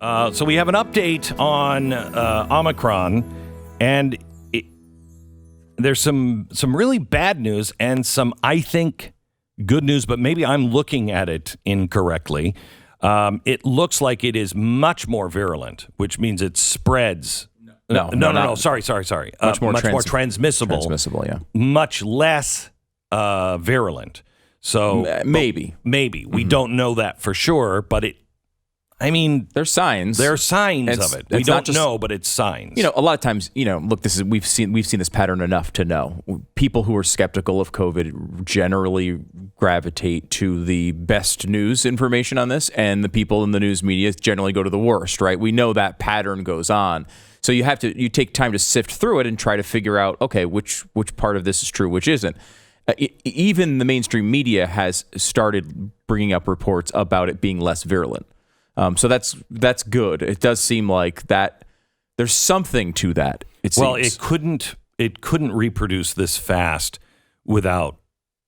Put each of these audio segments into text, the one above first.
So we have an update on Omicron, and there's some really bad news and some, I think, good news, but maybe I'm looking at it incorrectly. It looks like it is much more virulent, which means it spreads. No. Sorry. Much more transmissible. Transmissible, yeah. Much less virulent. So maybe. We don't know that for sure, but there's signs. There are signs of it. We don't know, but it's signs. A lot of times, look, we've seen this pattern enough to know. People who are skeptical of COVID generally gravitate to the best news information on this, and the people in the news media generally go to the worst, right? We know that pattern goes on. So you take time to sift through it and try to figure out, okay, which part of this is true, which isn't. Even the mainstream media has started bringing up reports about it being less virulent. So that's good. It does seem like that there's something to that. Well, it couldn't reproduce this fast without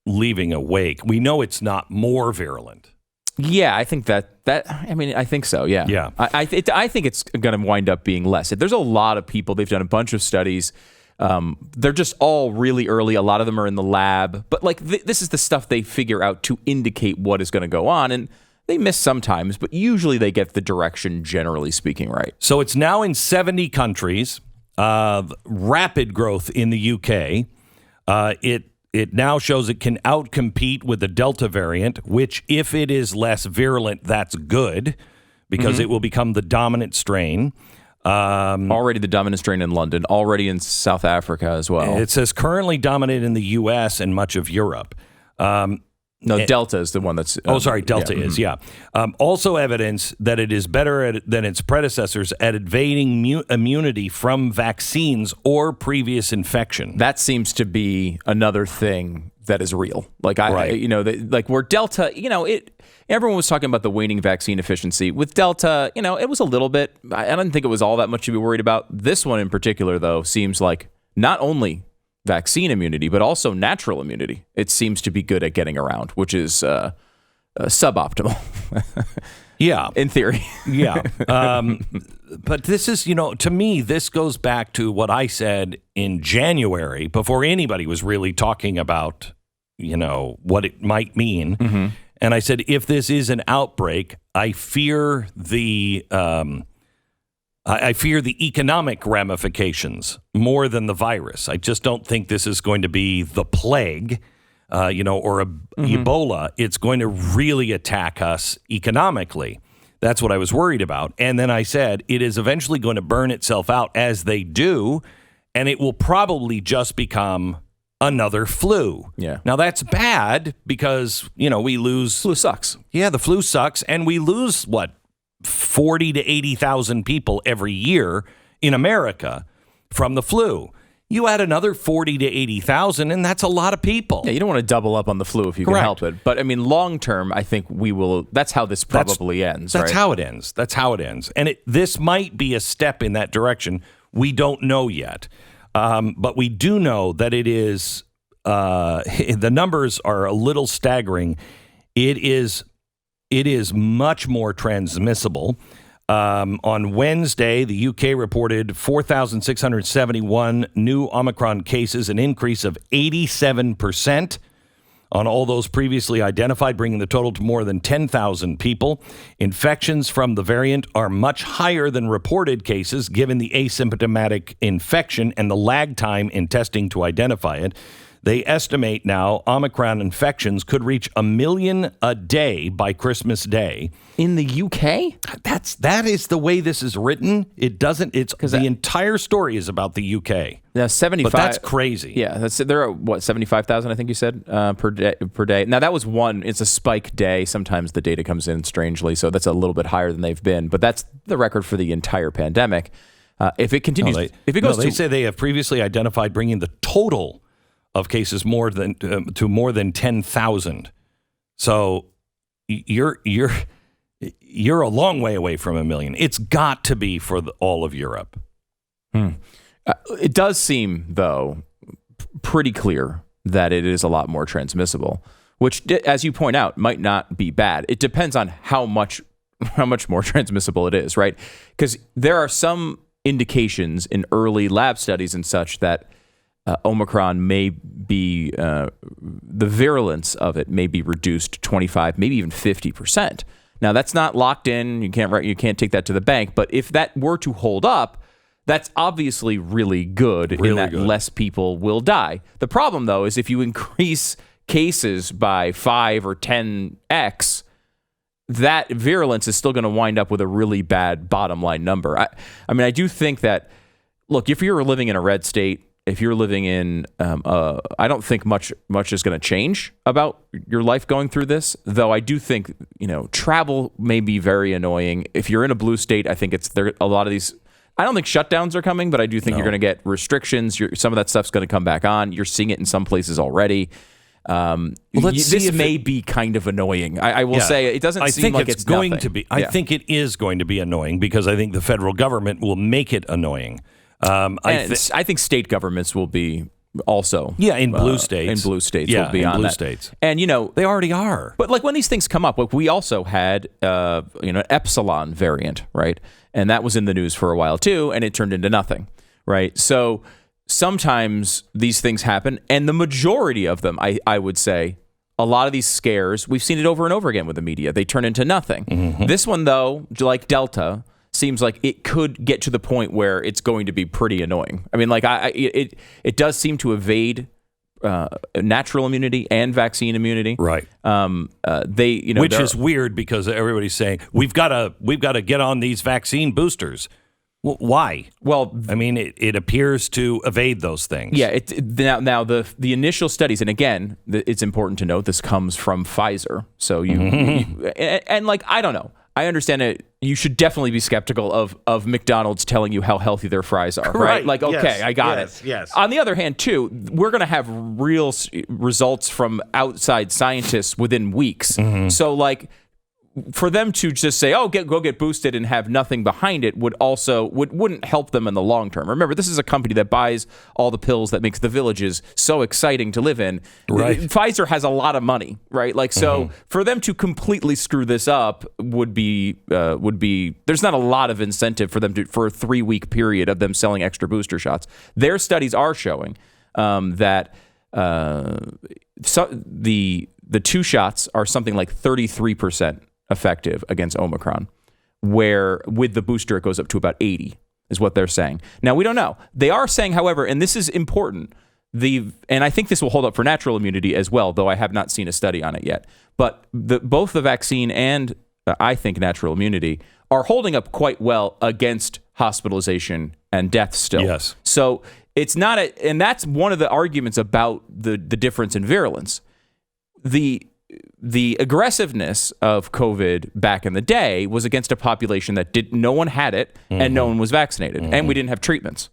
leaving a wake. We know it's not more virulent. Yeah, I think I think so. Yeah. Yeah. I think it's going to wind up being less. There's a lot of people. They've done a bunch of studies. They're just all really early. A lot of them are in the lab, but this is the stuff they figure out to indicate what is going to go on. And they miss sometimes, but usually they get the direction, generally speaking, right. So it's now in 70 countries, rapid growth in the UK. It now shows it can outcompete with the Delta variant, which if it is less virulent, that's good because it will become the dominant strain. Already the dominant strain in London, already in South Africa as well. It says currently dominant in the US and much of Europe. Delta is the one that's... Delta is, yeah. Also evidence that it is better than its predecessors at evading immunity from vaccines or previous infection. That seems to be another thing that is real. Where Delta, everyone was talking about the waning vaccine efficiency. With Delta, it was a little bit... I don't think it was all that much to be worried about. This one in particular, though, seems like not only vaccine immunity, but also natural immunity. It seems to be good at getting around, which is suboptimal. Yeah. In theory. Yeah. But this is, to me, this goes back to what I said in January before anybody was really talking about, what it might mean. Mm-hmm. And I said, if this is an outbreak, I fear the economic ramifications more than the virus. I just don't think this is going to be the plague, or Ebola. It's going to really attack us economically. That's what I was worried about. And then I said, it is eventually going to burn itself out as they do, and it will probably just become another flu. Yeah. Now that's bad because, we lose... Flu sucks. Yeah, the flu sucks, and we lose, 40 to 80,000 people every year in America from the flu. You add another 40 to 80,000, and that's a lot of people. Yeah, you don't want to double up on the flu if you can help it. But long term, I think we will. That's how this probably ends. That's how it ends. That's how it ends. And this might be a step in that direction. We don't know yet, but we do know that it is. The numbers are a little staggering. It is much more transmissible. On Wednesday, the UK reported 4,671 new Omicron cases, an increase of 87% on all those previously identified, bringing the total to more than 10,000 people. Infections from the variant are much higher than reported cases, given the asymptomatic infection and the lag time in testing to identify it. They estimate now Omicron infections could reach 1 million a day by Christmas Day. In the UK? That is the way this is written. It doesn't. It's because the entire story is about the UK. Now 75. But that's crazy. Yeah, there are 75,000. I think you said per day. Now that was one. It's a spike day. Sometimes the data comes in strangely, so that's a little bit higher than they've been. But that's the record for the entire pandemic. If it continues, they say they have previously identified bringing the total of cases more than 10,000. So you're a long way away from 1 million. It's got to be for all of Europe. It does seem, though, pretty clear that it is a lot more transmissible, which, as you point out, might not be bad. It depends on how much more transmissible it is, right? Because there are some indications in early lab studies and such that Omicron may be, the virulence of it may be reduced 25, maybe even 50%. Now, that's not locked in. You can't take that to the bank. But if that were to hold up, that's obviously really good in that less people will die. The problem, though, is if you increase cases by 5 or 10x, that virulence is still going to wind up with a really bad bottom line number. I mean, I do think that, look, if you're living in a red state, if you're living in, I don't think much is going to change about your life going through this. Though I do think, travel may be very annoying. If you're in a blue state, I think a lot of these. I don't think shutdowns are coming, but I do think you're going to get restrictions. Some of that stuff's going to come back on. You're seeing it in some places already. This may be kind of annoying. I will say it doesn't seem like it's going nothing. to be. I think it is going to be annoying because I think the federal government will make it annoying. I think state governments will be also in blue states. In blue states will be on that. States. And they already are. But like when these things come up, like we also had epsilon variant, right? And that was in the news for a while too, and it turned into nothing, right? So sometimes these things happen, and the majority of them, I would say, a lot of these scares, we've seen it over and over again with the media. They turn into nothing. Mm-hmm. This one, though, like Delta, seems like it could get to the point where it's going to be pretty annoying. I mean, like it does seem to evade natural immunity and vaccine immunity, right? Which is weird because everybody's saying we've got to get on these vaccine boosters. Well, why? Well, I mean, it appears to evade those things. Yeah. Now the initial studies, and again, it's important to note this comes from Pfizer. So and like I don't know. I understand it. You should definitely be skeptical of McDonald's telling you how healthy their fries are, right? Like, okay, yes, I got it. Yes. On the other hand, too, we're going to have real results from outside scientists within weeks. Mm-hmm. So, like, for them to just say, "Oh, go get boosted" and have nothing behind it wouldn't help them in the long term. Remember, this is a company that buys all the pills that makes the villages so exciting to live in. Right. Pfizer has a lot of money, right? Like, so for them to completely screw this up would be there's not a lot of incentive for them for a 3-week period of them selling extra booster shots. Their studies are showing that the 2 shots are something like 33% effective against Omicron, where with the booster it goes up to about 80 is what they're saying. Now, we don't know. They are saying, however, and this is important, and I think this will hold up for natural immunity as well, though I have not seen a study on it yet, but both the vaccine and I think natural immunity are holding up quite well against hospitalization and death still. Yes. So it's not and that's one of the arguments about the difference in virulence. The aggressiveness of COVID back in the day was against a population that no one had it and no one was vaccinated, and we didn't have treatments,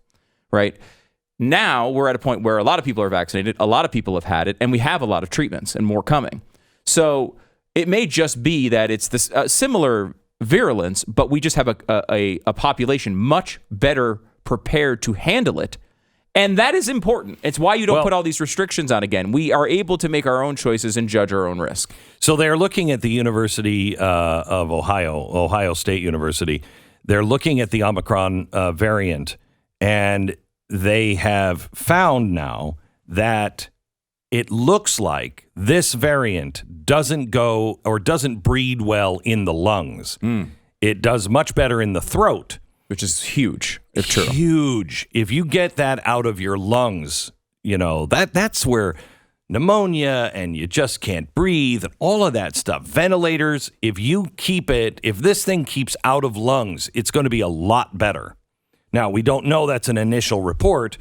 right? Now we're at a point where a lot of people are vaccinated, a lot of people have had it, and we have a lot of treatments and more coming. So it may just be that it's this similar virulence, but we just have a population much better prepared to handle it. And that is important. It's why you don't put all these restrictions on again. We are able to make our own choices and judge our own risk. So they're looking at the University of Ohio State University. They're looking at the Omicron variant, and they have found now that it looks like this variant doesn't breed well in the lungs. It does much better in the throat. Which is huge, if true. Huge. If you get that out of your lungs, that's where pneumonia and you just can't breathe and all of that stuff. Ventilators, if this thing keeps out of lungs, it's going to be a lot better. Now, we don't know that's an initial report,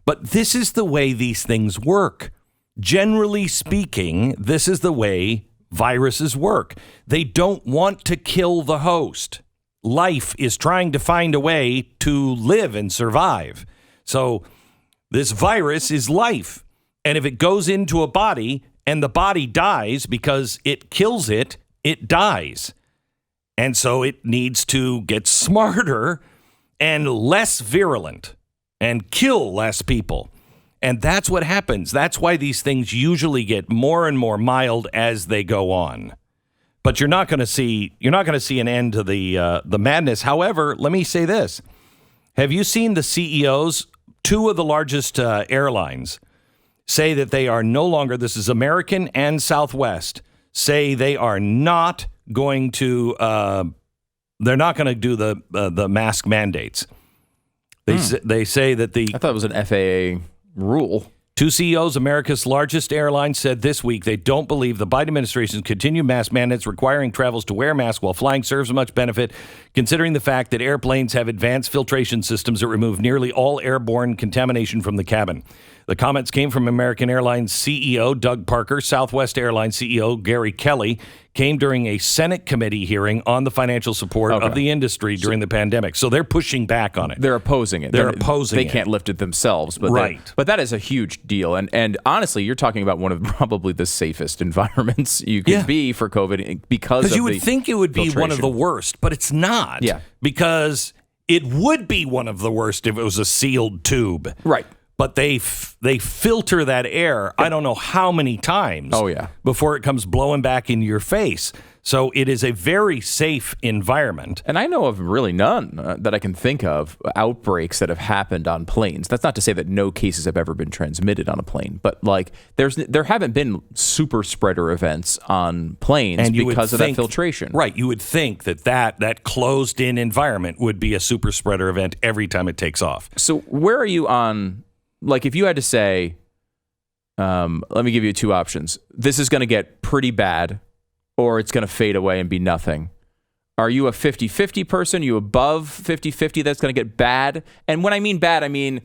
but this is the way these things work. Generally speaking, this is the way viruses work. They don't want to kill the host. Life is trying to find a way to live and survive. So this virus is life. And if it goes into a body and the body dies because it kills it, it dies. And so it needs to get smarter and less virulent and kill less people. And that's what happens. That's why these things usually get more and more mild as they go on. But you're not going to see an end to the madness. However, let me say this: have you seen the CEOs? Two of the largest airlines say that they are no longer. This is American and Southwest. Say they are not going to. They're not going to do the mask mandates. They say that I thought it was an FAA rule. Two CEOs, America's largest airline, said this week they don't believe the Biden administration's continued mask mandates requiring travelers to wear masks while flying serves much benefit, considering the fact that airplanes have advanced filtration systems that remove nearly all airborne contamination from the cabin. The comments came from American Airlines CEO Doug Parker. Southwest Airlines CEO Gary Kelly came during a Senate committee hearing on the financial support of the industry during the pandemic. So they're pushing back on it. They're opposing it. They're opposing it. They can't lift it themselves. But right. But that is a huge deal. And honestly, you're talking about one of probably the safest environments you could be for COVID because you would think it would be one of the worst, but it's not. Yeah. Because it would be one of the worst if it was a sealed tube. Right. But they filter that air, I don't know how many times before it comes blowing back in your face. So it is a very safe environment. And I know of really none that I can think of outbreaks that have happened on planes. That's not to say that no cases have ever been transmitted on a plane, but like there haven't been super spreader events on planes because of that filtration. Right. You would think that closed in environment would be a super spreader event every time it takes off. So where are you on, like if you had to say, let me give you two options. This is going to get pretty bad, or it's going to fade away and be nothing. Are you a 50-50 person? Are you above 50-50 that's going to get bad? And when I mean bad, I mean,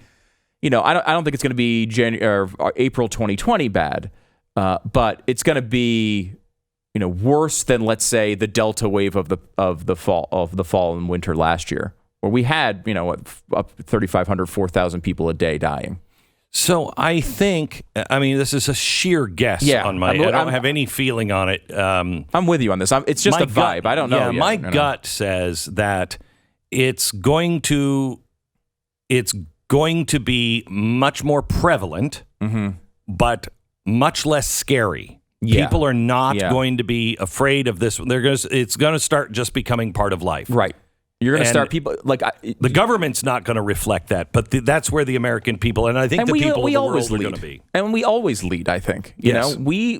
I don't think it's going to be January or April 2020 bad, but it's going to be, worse than, let's say, the Delta wave of the fall and winter last year, where we had, up 3,500, 4,000 people a day dying. So I think, this is a sheer guess on my, I don't have any feeling on it. I'm with you on this. It's just a vibe. I don't know. Yeah, my gut says that it's going to be much more prevalent, but much less scary. Yeah. People are not going to be afraid of this. It's going to start just becoming part of life. Right. You're going to start people like the government's not going to reflect that, but that's where the American people and I think the people of the world are going to be. And we always lead. I think we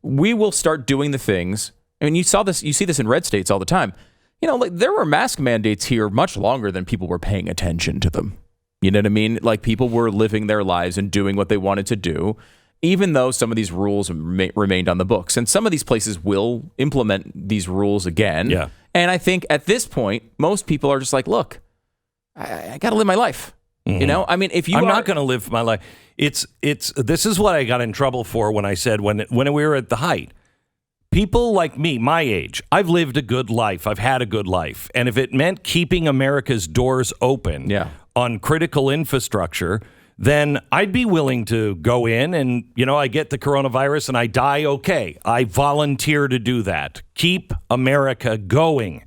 will start doing the things. I mean, you see this in red states all the time. Like there were mask mandates here much longer than people were paying attention to them. You know what I mean? Like people were living their lives and doing what they wanted to do, even though some of these rules remained on the books. And some of these places will implement these rules again. Yeah. And I think at this point, most people are just like, look, I got to live my life. Mm-hmm. If I'm not going to live my life. This is what I got in trouble for when I said when we were at the height. People like me, my age, I've lived a good life. I've had a good life. And if it meant keeping America's doors open on critical infrastructure, then I'd be willing to go in and, I get the coronavirus and I die. Okay. I volunteer to do that. Keep America going.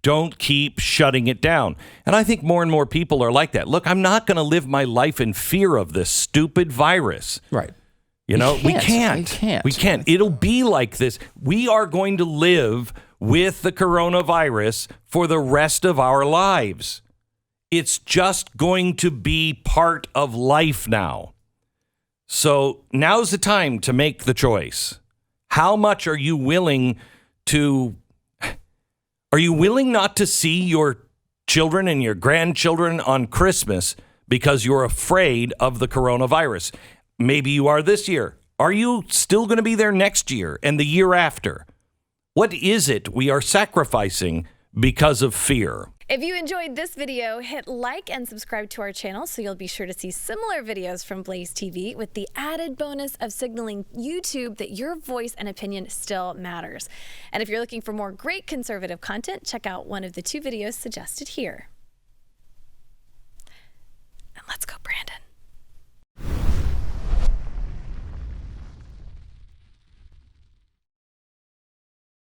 Don't keep shutting it down. And I think more and more people are like that. Look, I'm not going to live my life in fear of this stupid virus. Right. We can't. It'll be like this. We are going to live with the coronavirus for the rest of our lives. It's just going to be part of life now. So now's the time to make the choice. How much are you willing not to see your children and your grandchildren on Christmas because you're afraid of the coronavirus? Maybe you are this year. Are you still going to be there next year and the year after? What is it we are sacrificing because of fear? If you enjoyed this video, hit like and subscribe to our channel so you'll be sure to see similar videos from BlazeTV with the added bonus of signaling YouTube that your voice and opinion still matters. And if you're looking for more great conservative content, check out one of the two videos suggested here.